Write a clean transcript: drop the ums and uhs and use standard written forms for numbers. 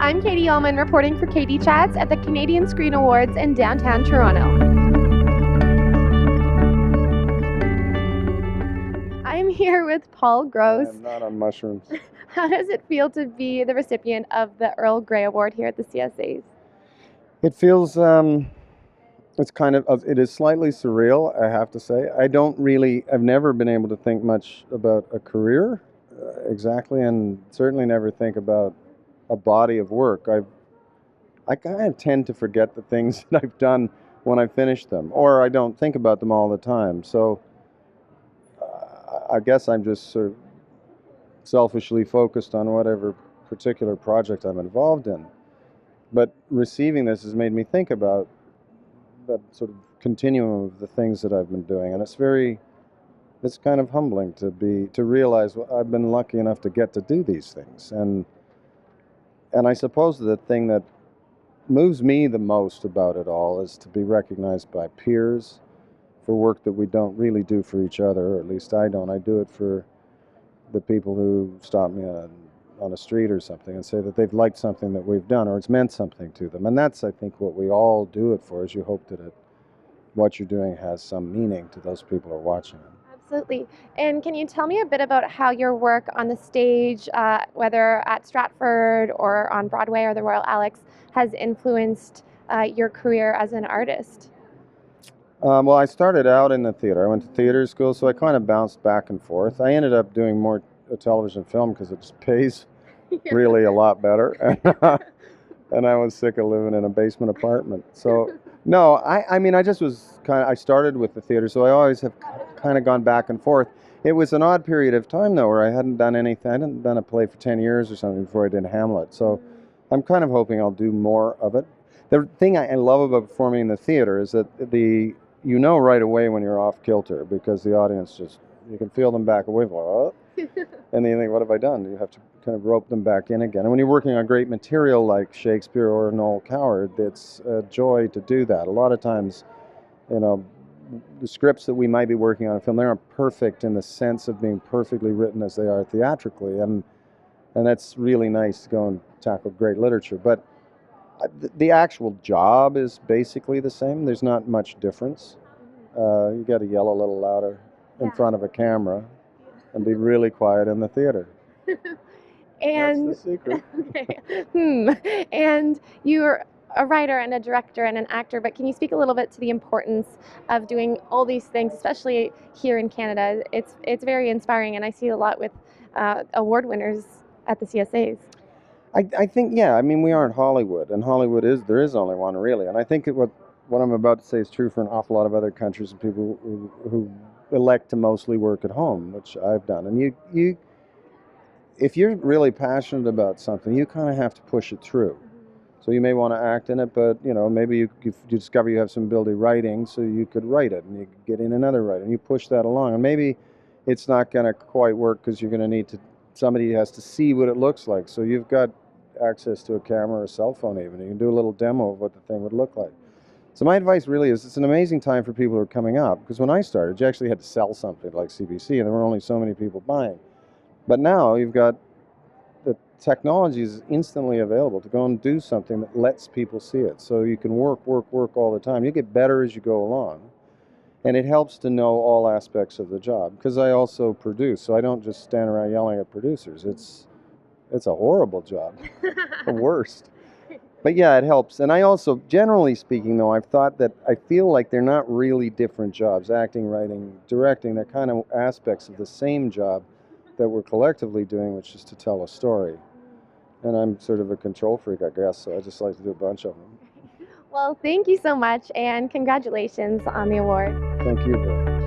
I'm Katie Uhlmann reporting for Katie Chats at the Canadian Screen Awards in downtown Toronto. I'm here with Paul Gross. I'm not on mushrooms. How does it feel to be the recipient of the Earl Grey Award here at the CSAs? It feels, it is slightly surreal, I have to say. I've never been able to think much about a career exactly, and certainly never think about a body of work. I kind of tend to forget the things that I've done when I finish them, or I don't think about them all the time. So I guess I'm just sort of selfishly focused on whatever particular project I'm involved in. But receiving this has made me think about that sort of continuum of the things that I've been doing, and it's kind of humbling to realize I've been lucky enough to get to do these things. And I suppose the thing that moves me the most about it all is to be recognized by peers for work that we don't really do for each other, or at least I don't. I do it for the people who stop me on a street or something and say that they've liked something that we've done, or it's meant something to them. And that's, I think, what we all do it for, is you hope that what you're doing has some meaning to those people who are watching it. Absolutely. And can you tell me a bit about how your work on the stage, whether at Stratford or on Broadway or the Royal Alex, has influenced your career as an artist? Well, I started out in the theater. I went to theater school, so I kind of bounced back and forth. I ended up doing more television film because it just pays really a lot better. And I was sick of living in a basement apartment. So, no, I just was I started with the theater, so I always have kind of gone back and forth. It was an odd period of time, though, where I hadn't done anything. I hadn't done a play for 10 years or something before I did Hamlet. So I'm kind of hoping I'll do more of it. The thing I love about performing in the theater is that you know right away when you're off kilter, because the audience you can feel them back away, what? And then you think, what have I done? You have to kind of rope them back in again. And when you're working on great material like Shakespeare or Noel Coward, it's a joy to do that. A lot of times, the scripts that we might be working on a film, they aren't perfect in the sense of being perfectly written as they are theatrically. And that's really nice to go and tackle great literature. But the actual job is basically the same. There's not much difference. You got to yell a little louder in front of a camera and be really quiet in the theater. And that's the secret. Okay. And you're a writer and a director and an actor, but can you speak a little bit to the importance of doing all these things, especially here in Canada? It's very inspiring, and I see a lot with award winners at the CSAs. I think, yeah. I mean, we aren't Hollywood, and there is only one, really. And I think what I'm about to say is true for an awful lot of other countries and people who elect to mostly work at home, which I've done. And if you're really passionate about something, you kind of have to push it through. So you may want to act in it, but maybe you discover you have some ability writing, so you could write it, and you get in another writer, and you push that along. And maybe it's not going to quite work because you're going to need somebody has to see what it looks like. So you've got access to a camera or a cell phone even. You can do a little demo of what the thing would look like. So my advice really is, it's an amazing time for people who are coming up, because when I started, you actually had to sell something like CBC, and there were only so many people buying. But now you've got the technology is instantly available to go and do something that lets people see it. So you can work all the time. You get better as you go along. And it helps to know all aspects of the job, because I also produce, so I don't just stand around yelling at producers. It's a horrible job, the worst. But yeah, it helps. And I also, generally speaking, though, I've thought that I feel like they're not really different jobs. Acting, writing, directing, they're kind of aspects of the same job that we're collectively doing, which is to tell a story. And I'm sort of a control freak, I guess, so I just like to do a bunch of them. Well, thank you so much, and congratulations on the award. Thank you.